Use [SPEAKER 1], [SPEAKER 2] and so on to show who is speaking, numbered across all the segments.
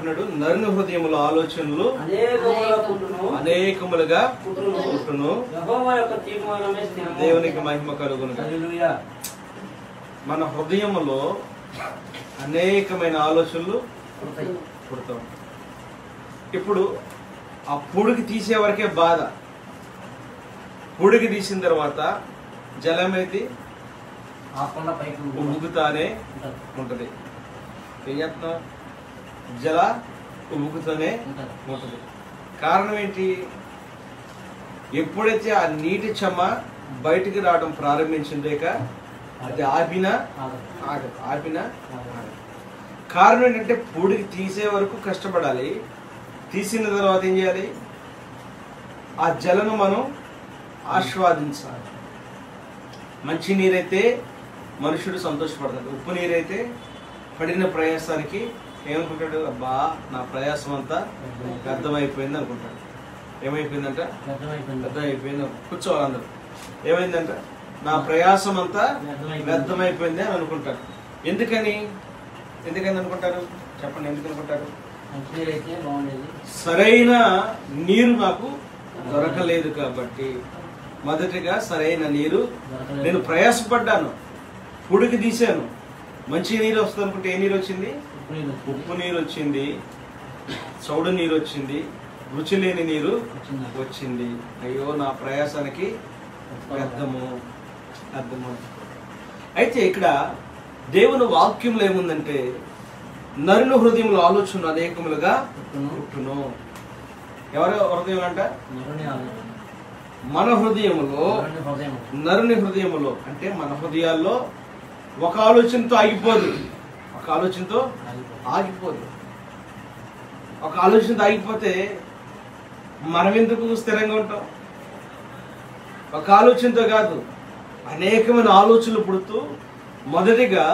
[SPEAKER 1] అన్నాడు, నరుని హృదయముల ఆలోచనలు అనేకములుగా పుట్టును, దేవునికి మహిమ కలుగును. మన హృదయములో అనేకమైన ఆలోచనలు పుడతాం. ఇప్పుడు ఆ పుడికి తీసే వరకే బాధ. పుడికి తీసిన తర్వాత జలమైతే ఉబ్బుతానే ఉంటది. ఏం చేస్తున్నాం? జల ఉబ్బుతూనే ఉంటది. కారణం ఏంటి? ఎప్పుడైతే ఆ నీటి చెమ్మ బయటికి రావడం ప్రారంభించిందేక అది ఆపినా కారణం ఏంటంటే పూడికి తీసే వరకు కష్టపడాలి. తీసిన తర్వాత ఏం చేయాలి? ఆ జలను మనం ఆస్వాదించాలి. మంచి నీరైతే మనుషుడు సంతోషపడతాడు. ఉప్పు నీరైతే పడిన ప్రయాసానికి ఏమనుకుంటాడు? అబ్బా, నా ప్రయాసం అంతా వ్యర్థమైపోయింది అనుకుంటాడు. ఏమైపోయిందంట? వ్యర్థమైపోయింది. కూర్చోవాలి అందరూ. ఏమైందంట? నా ప్రయాసం అంతా వ్యర్థమైపోయింది అని అనుకుంటారు. ఎందుకని అనుకుంటారు? చెప్పండి, ఎందుకు అనుకుంటారు? సరైన నీరు నాకు దొరకలేదు కాబట్టి. మొదటిగా సరైన నీరు నేను ప్రయాసపడ్డాను, పుడికి తీశాను. మంచి నీరు వస్తుంది అనుకుంటే ఏ నీరు వచ్చింది? ఉప్పు నీరు వచ్చింది, చౌడు నీరు వచ్చింది, రుచి లేని నీరు వచ్చింది. అయ్యో, నా ప్రయాసానికి వ్యర్థము. అయితే ఇక్కడ దేవుని వాక్యంలో ఏముందంటే, నరుని హృదయంలో ఆలోచన అనేకములుగా పుట్టును. ఎవరి హృదయం అంట? మన హృదయములో, నరుని హృదయములో అంటే మన హృదయాల్లో ఒక ఆలోచనతో ఆగిపోదు. ఒక ఆలోచనతో ఆగిపోతే మనం ఎందుకు స్థిరంగా ఉంటాం? ఒక ఆలోచనతో కాదు, అనేకమైన ఆలోచనలు పుడుతూ మొదటిగా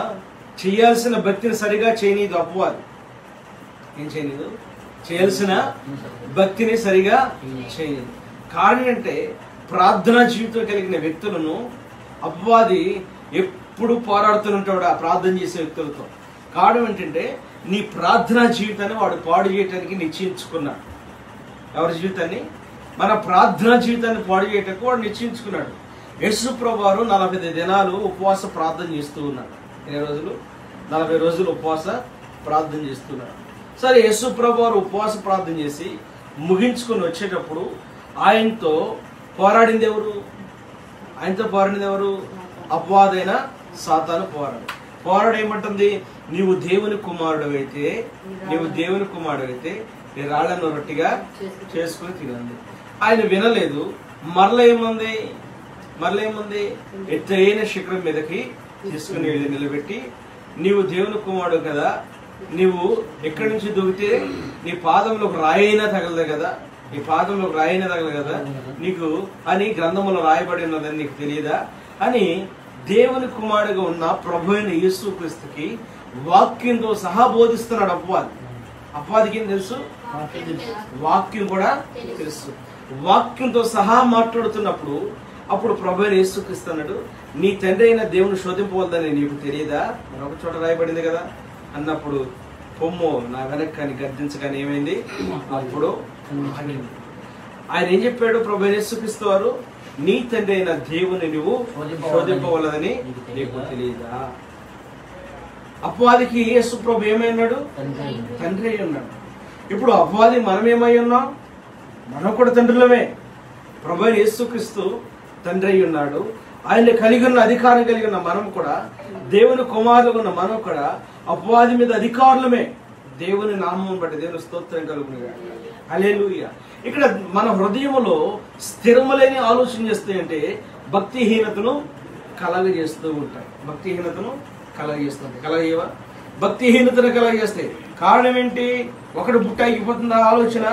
[SPEAKER 1] చేయాల్సిన భక్తిని సరిగా చేయనీదు అపవాది. ఏం చేయనీదు? చేయాల్సిన భక్తిని సరిగా చేయనీదు. కారణం అంటే ప్రార్థనా జీవితం కలిగిన వ్యక్తులను అపవాది ఎప్పుడు పోరాడుతుంటాడు ఆ ప్రార్థన చేసే వ్యక్తులతో. కారణం ఏంటంటే నీ ప్రార్థనా జీవితాన్ని వాడు పాడు చేయడానికి నిశ్చయించుకున్నాడు. ఎవరి జీవితాన్ని? మన ప్రార్థనా జీవితాన్ని పాడు చేయడానికి వాడు నిశ్చయించుకున్నాడు. యేసు ప్రభువారు 40 దినాలు ఉపవాస ప్రార్థన చేస్తూ ఉన్నాడు. ఎన్ని రోజులు? 40 రోజులు ఉపవాస ప్రార్థన చేస్తున్నాడు. సరే, యేసు ప్రభువారు ఉపవాస ప్రార్థన చేసి ముగించుకొని వచ్చేటప్పుడు ఆయనతో పోరాడింది ఎవరు? అపవాదైన సాతాను పోరాడేమంటుంది? నీవు దేవుని కుమారుడు అయితే ఈ రాళ్లను రొట్టిగా చేసుకుని తినండి. ఆయన వినలేదు. మరల ఏముంది? ఎత్తైన శిఖరం మీదకి తీసుకుని వెళ్ళి నిలబెట్టి, నీవు దేవుని కుమారుడు కదా, నీవు ఎక్కడి నుంచి దూకితే నీ పాదంలో రాయినా తగలదు కదా, నీకు అని గ్రంథములో రాయబడి ఉన్నదని నీకు తెలియదా అని దేవుని కుమారుడుగా ఉన్న ప్రభు అయిన యేసుక్రీస్తుకి వాక్యంతో సహా బోధిస్తున్నాడు అపవాది. అపవాదికి ఏం తెలుసు? వాక్యం కూడా తెలుసు. వాక్యంతో సహా మాట్లాడుతున్నప్పుడు అప్పుడు ప్రభు అయిన యేసుక్రీస్తు అన్నాడు, నీ తండ్రి అయిన దేవుని శోధింపవద్దని నీకు తెలియదా? మరొక చోట రాయబడింది కదా అన్నప్పుడు పొమ్ము నా వెనక్కి గర్జించగానే ఏమైంది? అప్పుడు ఆయన ఏం చెప్పాడు? ప్రభు అయిన యేసుక్రీస్తు వారు, నీ తండ్రి అయిన దేవుని నువ్వు శోధింపవలదని నీకు తెలియదా? అపవాదికి యేసు ప్రభు ఏమై ఉన్నాడు? తండ్రి అయి ఉన్నాడు. ఇప్పుడు అపవాది మనం ఏమై ఉన్నాం? మనం కూడా తండ్రులమే. ప్రభు అయిన యేసుక్రీస్తు తండ్రి అయి ఉన్నాడు. ఆయన కలిగి ఉన్న అధికారం కలిగి ఉన్న మనం కూడా, దేవుని కుమారులుగా ఉన్న మనం కూడా అపవాది మీద అధికారులమే. దేవుని నామం బట్టి దేవుని స్తోత్రం కలుగునుగా. హల్లెలూయా. ఇక్కడ మన హృదయంలో స్థిరములేని ఆలోచన చేస్తాయంటే భక్తిహీనతను కలగజేస్తూ ఉంటాయి. కలగజేవా? భక్తిహీనతను కలగజేస్తాయి. కారణం ఏంటి? ఒకటి బుట్ట ఆగిపోతుందా ఆలోచన?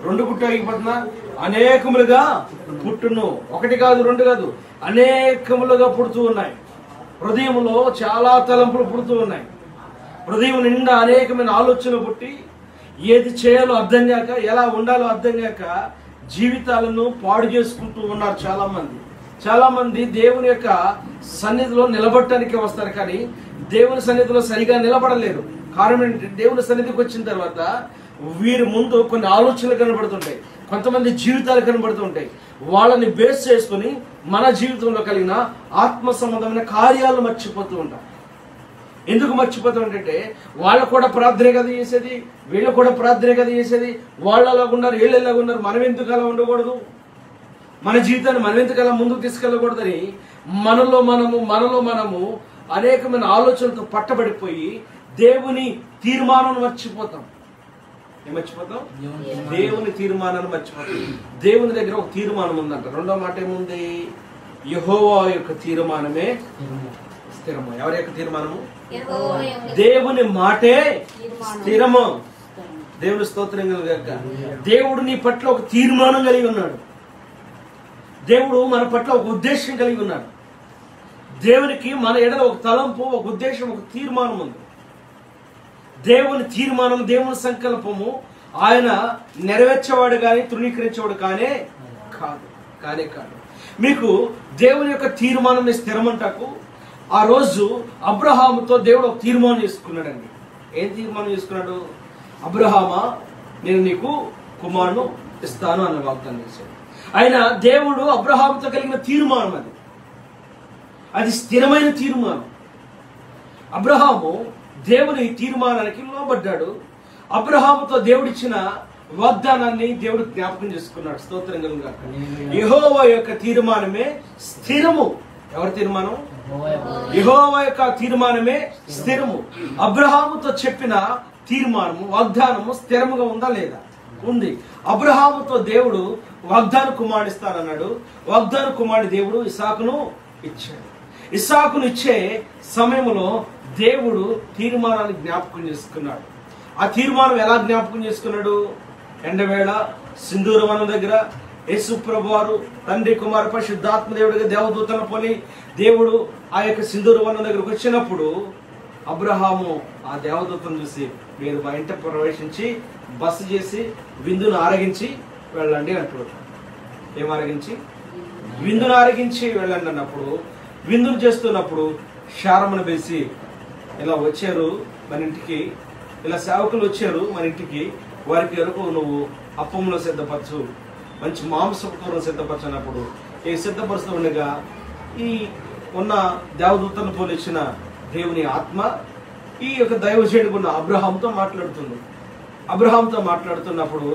[SPEAKER 1] 2 గుట్ట ఆగిపోతుందా? అనేకములుగా పుట్టును. 1 కాదు, 2 కాదు, అనేకములుగా పుడుతూ ఉన్నాయి. హృదయంలో చాలా తలంపులు పుడుతూ ఉన్నాయి. హృదయం నిండా అనేకమైన ఆలోచనలు పుట్టి ఏది చేయాలో అర్థం కాక, ఎలా ఉండాలో అర్థం కాక జీవితాలను పాడు చేసుకుంటూ ఉన్నారు చాలా మంది. చాలా మంది దేవుని యొక్క సన్నిధిలో నిలబడటానికి వస్తారు, కానీ దేవుని సన్నిధిలో సరిగా నిలబడలేరు. కారణం ఏంటంటే దేవుని సన్నిధికి వచ్చిన తర్వాత వీరి ముందు కొన్ని ఆలోచనలు కనబడుతుంటాయి, కొంతమంది జీవితాలు కనబడుతుంటాయి. వాళ్ళని బేస్ చేసుకుని మన జీవితంలో కలిగిన ఆత్మ సంబంధమైన కార్యాలు మర్చిపోతూ ఉంటాం. ఎందుకు మర్చిపోతూ ఉంటే వాళ్ళు కూడా ప్రార్థనే కదా చేసేది, వీళ్ళు కూడా ప్రార్థనే కదా చేసేది, వాళ్ళు అలాగ ఉన్నారు, వీళ్ళు ఎలాగ ఉన్నారు, మనం ఎందుకు అలా ఉండకూడదు, మన జీవితాన్ని మనం ఎందుకు అలా ముందుకు తీసుకెళ్ళకూడదని మనలో మనము అనేకమైన ఆలోచనలతో పట్టబడిపోయి దేవుని తీర్మానాన్ని మర్చిపోతాం. ఏం మర్చిపోతాం? దేవుని తీర్మానాన్ని మర్చిపోతాం. దేవుని దగ్గర ఒక తీర్మానం ఉందంట. రెండో మాట ఏముంది? యెహోవా యొక్క తీర్మానమే స్థిరము. ఎవరి యొక్క తీర్మానము? దేవుని మాటే స్థిరము. దేవుని స్తోత్రం కలుగాక. దేవుడు నీ పట్ల ఒక తీర్మానం కలిగి ఉన్నాడు. దేవుడు మన పట్ల ఒక ఉద్దేశం కలిగి ఉన్నాడు. దేవునికి మన ఎడల ఒక తలంపు, ఒక ఉద్దేశం, ఒక తీర్మానం ఉంది. దేవుని తీర్మానం, దేవుని సంకల్పము ఆయన నెరవేర్చేవాడు కానీ తృణీకరించేవాడు కానే కాదు. మీకు దేవుని యొక్క తీర్మానం స్థిరమంటకు ఆ రోజు అబ్రహాముతో దేవుడు ఒక తీర్మానం చేసుకున్నాడండి. ఏం తీర్మానం చేసుకున్నాడు? అబ్రహామా, నేను నీకు కుమారుడు ఇస్తాను అన్న వాగ్దానం చేశాడు. ఆయన దేవుడు అబ్రహాముతో కలిగిన తీర్మానం అది స్థిరమైన తీర్మానం. అబ్రహాము దేవుని తీర్మానానికి లోబడ్డాడు. అబ్రహాముతో దేవుడిచ్చిన వాగ్దానాన్ని దేవుడు జ్ఞాపకం చేసుకున్నాడు. స్తోత్రం కలుగుగాక. యెహోవా యొక్క తీర్మానమే స్థిరము. ఎవరి తీర్మానం? యెహోవా యొక్క తీర్మానమే స్థిరము. అబ్రహాముతో చెప్పిన తీర్మానము, వాగ్దానము స్థిరముగా ఉందా లేదా? ఉంది. అబ్రహాముతో దేవుడు వాగ్దాన కుమారుడు ఇస్తానన్నాడు. వాగ్దాన కుమారుడు దేవుడు ఇస్సాకును ఇచ్చాడు. ఇస్సాకును ఇచ్చే సమయంలో దేవుడు తీర్మానాన్ని జ్ఞాపకం చేసుకున్నాడు. ఆ తీర్మానం ఎలా జ్ఞాపకం చేసుకున్నాడు? ఎండవేళ సింధూరవనం దగ్గర యేసు ప్రభువారు తండ్రి కుమార పరిశుద్ధాత్మ దేవుడిగా దేవదూతలను పోలి దేవుడు ఆ యొక్క సింధూరవనం దగ్గరకు వచ్చినప్పుడు అబ్రహాము ఆ దేవదూతను చూసి, మీరు మా ఇంట ప్రవేశించి బస చేసి విందును ఆరగించి వెళ్ళండి అంటాడు. ఏం ఆరగించి? విందును ఆరగించి వెళ్ళండి అన్నప్పుడు, విందును చేస్తున్నప్పుడు శారమ్మను పిలిచి, ఇలా వచ్చారు మన ఇంటికి, ఇలా సేవకులు వచ్చారు మన ఇంటికి, వారికి వరకు నువ్వు అప్పంలో సిద్ధపరచు, మంచి మాంసపు కూరను సిద్ధపరచు అన్నప్పుడు ఈ సిద్ధపరుస్తూ ఉండగా ఈ ఉన్న దేవదూతను పోలిచ్చిన దేవుని ఆత్మ ఈ యొక్క దైవజనుడు ఉన్న అబ్రహాంతో మాట్లాడుతుంది. అబ్రహాంతో మాట్లాడుతున్నప్పుడు,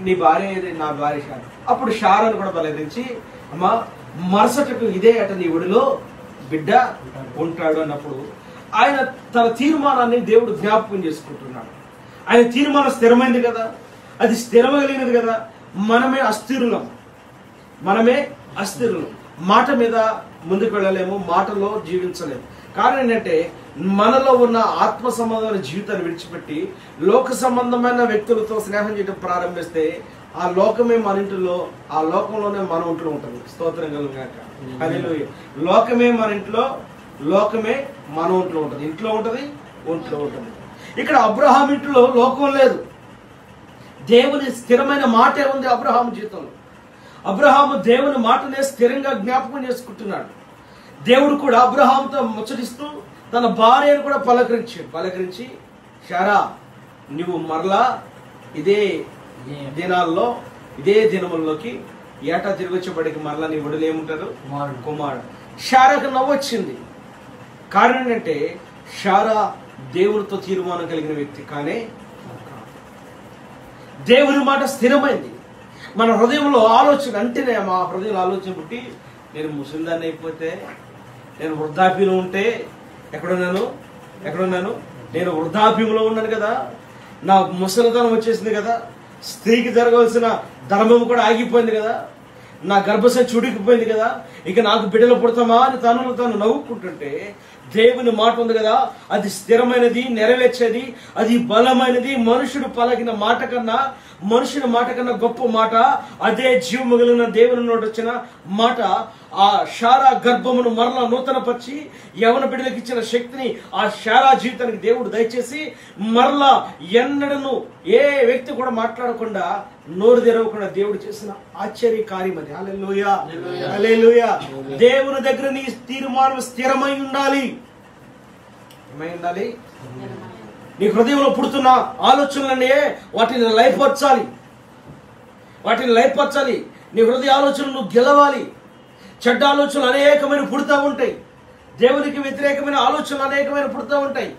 [SPEAKER 1] నీ భార్య ఏది? నా భార్య శార. అప్పుడు శారను కూడా బలదించి, అమ్మా మరుసటకు ఇదే అట నీ ఒడిలో బిడ్డ ఉంటాడు అన్నప్పుడు ఆయన తన తీర్మానాన్ని దేవుడు జ్ఞాపకం చేసుకుంటున్నాడు. ఆయన తీర్మానం స్థిరమైంది కదా, అది స్థిరమగలిగినది కదా. మనమే అస్థిరులం. మాట మీద ముందుకు వెళ్ళలేము, మాటలో జీవించలేము. కారణం ఏంటంటే మనలో ఉన్న ఆత్మ సంబంధమైన జీవితాన్ని విడిచిపెట్టి లోక సంబంధమైన వ్యక్తులతో స్నేహం చేయడం ప్రారంభిస్తే ఆ లోకమే మన ఇంట్లో, ఆ లోకంలోనే మన ఇంట్లో ఉంటుంది. స్తోత్రం కలుగుగాక. హల్లెలూయా. లోకమే మన ఇంట్లో, లోకమే మన ఇంట్లో ఉంటుంది. ఇంట్లో ఉంటుంది. ఇక్కడ అబ్రహాం ఇంట్లో లోకం లేదు, దేవుని స్థిరమైన మాటే ఉంది అబ్రహాము జీవితంలో. అబ్రహాము దేవుని మాటనే స్థిరంగా జ్ఞాపకం చేసుకుంటున్నాడు. దేవుడు కూడా అబ్రహాముతో ముచ్చటిస్తూ తన భార్యను కూడా పలకరించి, శారా, నువ్వు మరలా ఇదే దినాల్లో, ఇదే దినముల్లోకి ఏటా తిరిగి వచ్చేప్పటికి మరలా నీ ఒడిలో ఏముంటారు? కుమారుడు. శారాకు నవ్వొచ్చింది. కారణం ఏంటంటే శారా దేవునితో తీర్మానం కలిగిన వ్యక్తి కానే. దేవుని మాట స్థిరమైంది. మన హృదయంలో ఆలోచన అంటేనే, మా హృదయంలో ఆలోచన పుట్టి, నేను ముసలిదాన్ని అయిపోతే, నేను వృద్ధాప్యంలో ఉంటే ఎక్కడున్నాను? నేను వృద్ధాప్యంలో ఉన్నాను కదా, నా ముసలితనం వచ్చేసింది కదా, స్త్రీకి జరగవలసిన ధర్మం కూడా ఆగిపోయింది కదా, నా గర్భశయం చుడికిపోయింది కదా, ఇక నాకు బిడ్డలు పుడతామా అని తాను నవ్వుకుంటుంటే, దేవుని మాట ఉంది కదా, అది స్థిరమైనది, నెరవేర్చేది, అది బలమైనది. మనుషుని మాట కన్నా గొప్ప మాట, అదే జీవము కలిగిన దేవుని నోటి వచ్చిన మాట. ఆ శారా గర్భమును మరలా నూతనపరిచి యవన బిడ్డలకు ఇచ్చిన శక్తిని ఆ శారా జీవితానికి దేవుడు దయచేసి మరలా ఎన్నడను ఏ వ్యక్తి కూడా మాట్లాడకుండా నోరు తెరవకుండా దేవుడు చేసిన ఆశ్చర్య కార్యం అది. హల్లెలూయా, హల్లెలూయా. దేవుని దగ్గర నీ తీర్మానం స్థిరమై ఉండాలి. ఏమై ఉండాలి? నీ హృదయంలో పుడుతున్న ఆలోచనలనే వాటిని లయపరచాలి, వాటిని లయపరచాలి. నీ హృదయ ఆలోచనలు నువ్వు గెలవాలి. చెడ్డ ఆలోచనలు అనేకమైన పుడుతూ ఉంటాయి. దేవునికి వ్యతిరేకమైన ఆలోచనలు అనేకమైన పుడుతూ ఉంటాయి.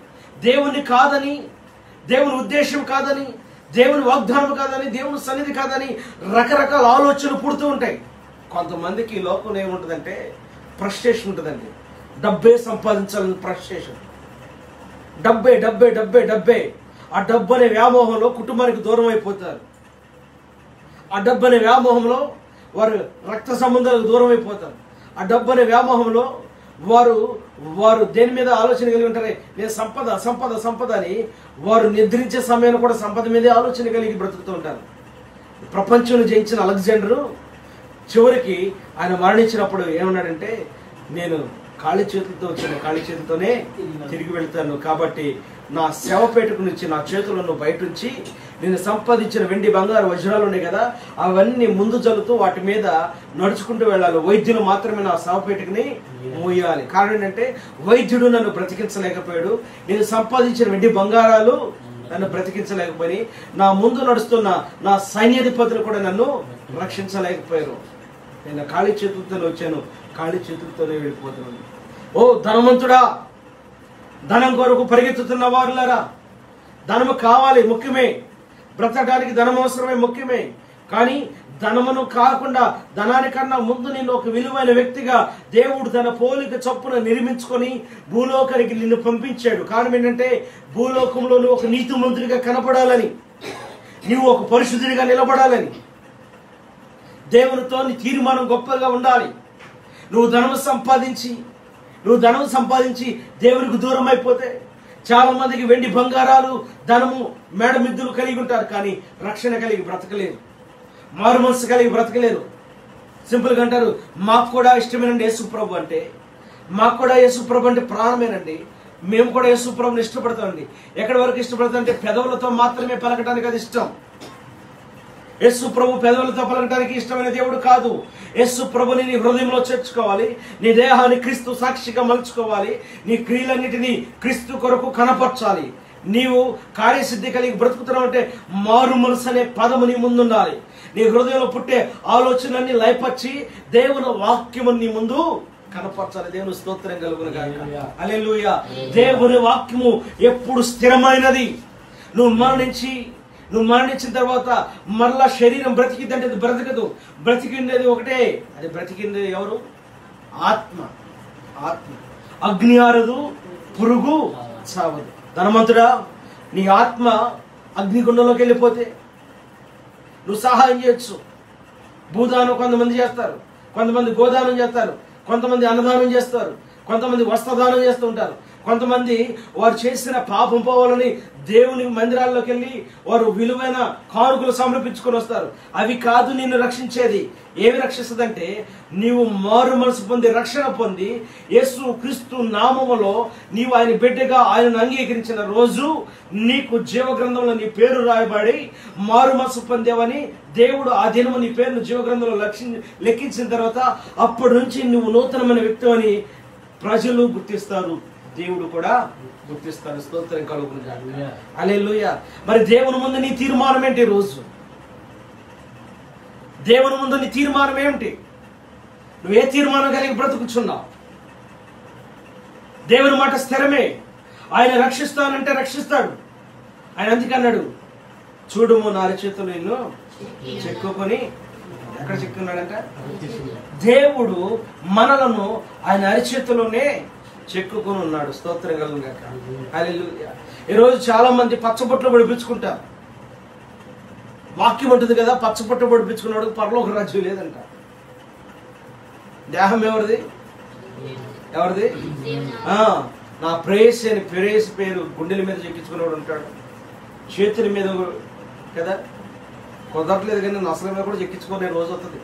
[SPEAKER 1] దేవుని కాదని, దేవుని ఉద్దేశం కాదని, దేవుని వాగ్దానం కాదని, దేవుని సన్నిధి కాదని రకరకాల ఆలోచనలు పుడుతూ ఉంటాయి. కొంతమందికి లోకంలో ఏముంటుందంటే ఫ్రస్ట్రేషన్ ఉంటుందండి. డబ్బే సంపాదించాలని ఫ్రస్ట్రేషన్. డబ్బే డబ్బే డబ్బే డబ్బే. ఆ డబ్బు అనే వ్యామోహంలో కుటుంబానికి దూరం అయిపోతారు. ఆ డబ్బు అనే వ్యామోహంలో వారు రక్త సంబంధాలకు దూరం అయిపోతారు. ఆ డబ్బు అనే వ్యామోహంలో వారు దేని మీద ఆలోచన కలిగి ఉంటారే, నేను సంపద సంపద సంపద అని వారు నిద్రించే సమయంలో కూడా సంపద మీదే ఆలోచన కలిగి బ్రతుకుతూ ఉంటారు. ప్రపంచంలో జయించిన అలెగ్జాండరు చివరికి ఆయన మరణించినప్పుడు ఏమన్నాడంటే, నేను ఖాళీ చేతులతో వచ్చాను, ఖాళీ చేతులతోనే తిరిగి వెళ్తాను. కాబట్టి నా శవపేటకు నుంచి నా చేతులను బయట ఉంచి నేను సంపాదించిన వెండి బంగారు వజ్రాలు ఉన్నాయి కదా, అవన్నీ ముందు జల్లుతూ వాటి మీద నడుచుకుంటూ వెళ్ళాలి. వైద్యులు మాత్రమే నా శవపేటకుని మోయాలి. కారణం ఏంటంటే వైద్యుడు నన్ను బ్రతికించలేకపోయాడు, నేను సంపాదించిన వెండి బంగారాలు నన్ను బ్రతికించలేకపోయి, నా ముందు నడుస్తున్న నా సైన్యాధిపతులు కూడా నన్ను రక్షించలేకపోయారు. నేను ఖాళీ చేతులతోనే వచ్చాను, ఖాళీ చేతులతోనే వెళ్ళిపోతున్నాను. ఓ ధనవంతుడా, ధనం కొరకు పరిగెత్తుతున్న వారులారా, ధనము కావాలి, ముఖ్యమే. బ్రతకడానికి ధనం అవసరమే, ముఖ్యమే. కానీ ధనమును కాకుండా ధనానికన్నా ముందు నిన్ను ఒక విలువైన వ్యక్తిగా దేవుడు తన పోలిక చొప్పున నిర్మించుకొని భూలోకానికి నిన్ను పంపించాడు. కారణం ఏంటంటే భూలోకంలో నువ్వు ఒక నీతిమంతుడిగా కనపడాలని, నువ్వు ఒక పరిశుద్ధుడిగా నిలబడాలని, దేవునితో నీ తీర్మానం గొప్పగా ఉండాలి. నువ్వు ధనం సంపాదించి దేవునికి దూరం అయిపోతే, చాలా మందికి వెండి బంగారాలు ధనము మేడమిద్దులు కలిగి ఉంటారు, కానీ రక్షణ కలిగి బ్రతకలేరు, మారు మనసు కలిగి బ్రతకలేరు. సింపుల్గా అంటారు, మాకు కూడా ఇష్టమేనండి యేసుప్రభు అంటే, మాకు కూడా యేసుప్రభు అంటే ప్రాణమేనండి, మేము కూడా యేసుప్రభుని ఇష్టపడతామండి. ఎక్కడి వరకు ఇష్టపడతాం అంటే పెదవులతో మాత్రమే పలకటానికి అది ఇష్టం. యేసు ప్రభు పెదవులతో పలకటానికి ఇష్టమైన దేవుడు కాదు. యేసు ప్రభుని నీ హృదయంలో చేర్చుకోవాలి, నీ దేహాన్ని క్రీస్తు సాక్షిగా మలుచుకోవాలి, నీ క్రియలన్నిటినీ క్రీస్తు కొరకు కనపరచాలి. నీవు కార్యసిద్ధి కలిగి బ్రతుకుతున్నావు అంటే మారు మనసు అనే పదము నీ ముందుండాలి. నీ హృదయంలో పుట్టే ఆలోచనలన్నీ లయపరిచి దేవుని వాక్యము నీ ముందు కనపరచాలి. దేవుని స్తోత్రం కలుగును గాక. హల్లెలూయా. దేవుని వాక్యము ఎప్పుడు స్థిరమైనది. నువ్వు మరణించిన తర్వాత మరలా శరీరం బ్రతికిందంటే అది బ్రతకదు. బ్రతికిండేది ఒకటే, అది బ్రతికింది ఎవరు? ఆత్మ. అగ్ని ఆరదు, పురుగు చావదు. ధనవంతుడా, నీ ఆత్మ అగ్నిగుండంలోకి వెళ్ళిపోతే నువ్వు సహాయం చేయొచ్చు. భూదానం కొంతమంది చేస్తారు, కొంతమంది గోదానం చేస్తారు, కొంతమంది అన్నదానం చేస్తారు, కొంతమంది వస్త్రదానం చేస్తూ ఉంటారు, కొంతమంది వారు చేసిన పాపం పోవాలని దేవుని మందిరాల్లోకి వెళ్ళి వారు విలువైన కానుకలు సమర్పించుకొని వస్తారు. అవి కాదు నిన్ను రక్షించేది. ఏమి రక్షిస్తుందంటే, నీవు మారు మనసు పొంది రక్షణ పొంది యేసు క్రీస్తు నామములో నీవు ఆయన బిడ్డగా ఆయనను అంగీకరించిన రోజు నీకు జీవగ్రంథంలో నీ పేరు రాయబడి మారు మనసు పొందేవని దేవుడు ఆ దినము నీ పేరును జీవగ్రంథంలో లెక్కించిన తర్వాత అప్పటి నుంచి నువ్వు నూతనమైన వ్యక్తి అని ప్రజలు గుర్తిస్తారు, దేవుడు కూడా గుర్తిస్తాడు. స్తోత్రం కలుగును గాక. హల్లెలూయా. మరి దేవుని ముందు నీ తీర్మానం ఏంటి? రోజు దేవుని ముందు నీ తీర్మానం ఏమిటి? నువ్వు ఏ తీర్మానం కలిగి బ్రతుకుచున్నావు? దేవుని మాట స్థిరమే. ఆయన రక్షిస్తానంటే రక్షిస్తాడు. ఆయన అందుకన్నాడు, చూడుము నా అరచేతులు నిన్ను చెక్కుకొని. ఎక్కడ చెక్కున్నాడంట? దేవుడు మనలను ఆయన అరచేతులోనే చెక్కుకొని ఉన్నాడు. స్తోత్రం కలుగును గాక. హల్లెలూయా. ఈరోజు చాలా మంది పచ్చబొట్లు పొడిపించుకుంటారు. వాక్యం ఉంటుంది కదా, పచ్చబొట్టు పొడిపించుకున్నాడు పరలోక రాజ్యం లేదంట. దేహం ఎవరిది? నా ప్రేయసి అని ప్రేయసి పేరు గుండెల మీద చెక్కించుకునేవాడు ఉంటాడు, చేతుల మీద కదా. కుదరట్లేదు కానీ అసలు మీద కూడా చెక్కించుకునే రోజు అవుతుంది.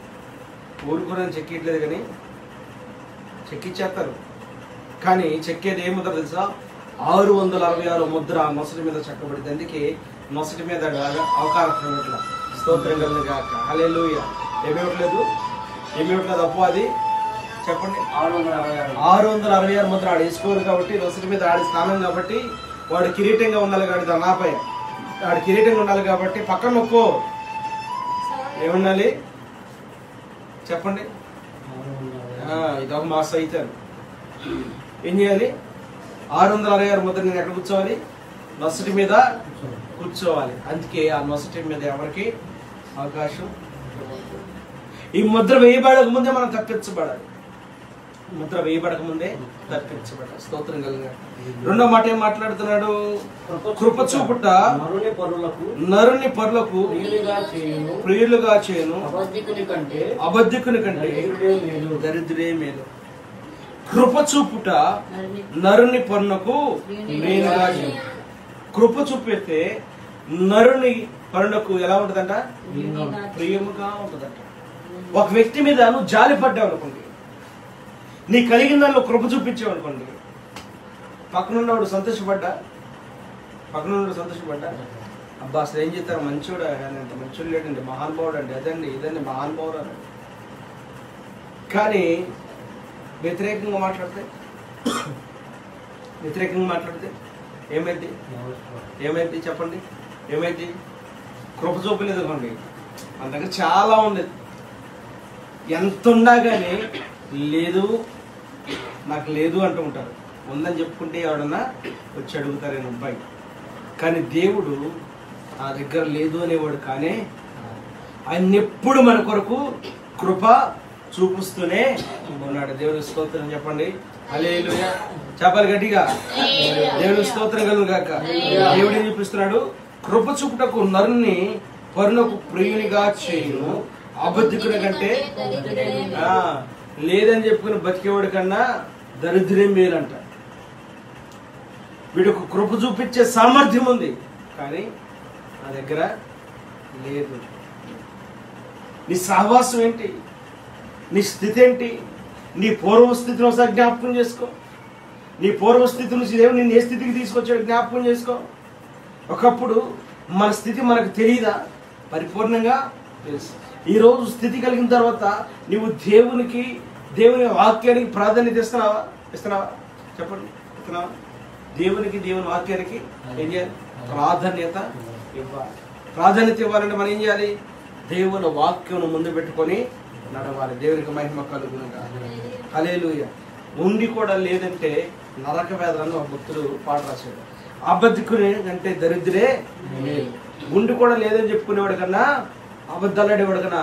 [SPEAKER 1] ఊరుకునే చెక్కిట్లేదు కానీ చెక్కిచ్చేస్తారు. కానీ చెక్కేది ఏ ముద్ర తెలుసా? 666 ముద్ర నొసటి మీద చెక్కబడింది. అందుకే నొసటి మీద అవకాశం ఇట్లా స్తోత్రం కలిగిన గాక. హల్లెలూయా. ఏమివ్వట్లేదు అపవాది చెప్పండి. 666 ముద్ర ఆడు వేసుకోరు కాబట్టి, నొసటి మీద ఆడి స్థానం కాబట్టి వాడు కిరీటంగా ఉండాలి కాబట్టి, నాపై ఆడు కిరీటంగా ఉండాలి కాబట్టి పక్కన నొక్కో ఏముండాలి చెప్పండి. ఇదొక మాసం అయితే ఏం చేయాలి? 666 ముద్ర నేను ఎక్కడ కూర్చోవాలి? నొసటి మీద కూర్చోవాలి. అందుకే ఆ నొసటి మీద ఎవరికి అవకాశం. ఈ ముద్ర వేయబడక ముందే మనం తప్పించబడాలి. ముద్ర వేయబడక ముందే తప్పించబడాలి. స్తోత్రం కలిగిన. రెండో మాట ఏం మాట్లాడుతున్నాడు? కృప చూపుట నరుని పరులకు ప్రియులుగా చేయను, అబద్ధికుని కంటే దరిద్రుడే మేలు. కృప చూపుట నరుని పరులకు ప్రియులుగా చేయను. కృప చూపితే నరుని పరులకు ఎలా ఉంటదంట? ప్రియముగా ఉంటదంట. ఒక వ్యక్తి మీద నువ్వు జాలి పడ్డావు అనుకోండి, నీ కలిగిన దానిలో కృప చూపించావు అనుకోండి, పక్కనున్నవాడు సంతోషపడ్డా అబ్బా అసలు ఏం చేస్తారు, మంచోడు, అంత మంచోడు లేడండి, మహానుభావుడు అండి, అదండి ఇదండి, మహానుభావుడు అని. కానీ వ్యతిరేకంగా మాట్లాడితే ఏమైంది చెప్పండి? ఏమైంది? కృప చూపలేదు అనుకోండి, మన దగ్గర చాలా ఉండేది, ఎంత ఉన్నా కానీ నాకు లేదు అంటూ ఉంటారు. ఉందని చెప్పుకుంటే ఎవడన్నా వచ్చి అడుగుతారేమో అబ్బాయి. కానీ దేవుడు నా దగ్గర లేదు అనేవాడు. కానీ ఆయన ఎప్పుడు మన కొరకు కృప చూపిస్తూనే ఉన్నాడు. దేవుని స్తోత్రం చెప్పండి. హల్లెలూయా. చెప్పాలి గట్టిగా. దేవుని స్తోత్రం కలుగును గాక. దేవుడు ఏం చూపిస్తున్నాడు? కృప చూపుటకు నరుని పరులకు ప్రియునిగా చేయును, అబద్ధికుని కంటే లేదని చెప్పుకుని బతికేవాడి కన్నా దరిద్రం మేలంట. వీడికి కృప చూపించే సామర్థ్యం ఉంది, కానీ నా దగ్గర లేదు. నీ సహవాసం ఏంటి? నీ స్థితి ఏంటి? నీ పూర్వస్థితిని ఒకసారి జ్ఞాపకం చేసుకో. నీ పూర్వస్థితి నుంచి దేవుడు నిన్ను ఏ స్థితికి తీసుకొచ్చాడు జ్ఞాపకం చేసుకో. ఒకప్పుడు మన స్థితి మనకు తెలియదా? పరిపూర్ణంగా తెలుసు. ఈరోజు స్థితి కలిగిన తర్వాత నువ్వు దేవుని వాక్యానికి ప్రాధాన్యత ఇస్తున్నావా చెప్పండి? ఇస్తున్నావా? దేవుని వాక్యానికి ఏం చేయాలి? ప్రాధాన్యత ఇవ్వాలి. ప్రాధాన్యత ఇవ్వాలంటే మనం ఏం చేయాలి? దేవుని వాక్యం ముందు పెట్టుకొని నడవాలి. దేవునికి మహిమ కలుగును గాక. హల్లెలూయా. ఉండి కూడా లేదంటే నరక వేదనను ఒక భక్తుడు పాట రాశాడు. అబద్ధికుని అంటే దరిద్రే మేలు. ఉండి కూడా లేదని చెప్పుకునేవాడు కన్నా, అబద్ధాలు ఆడేవాడు కన్నా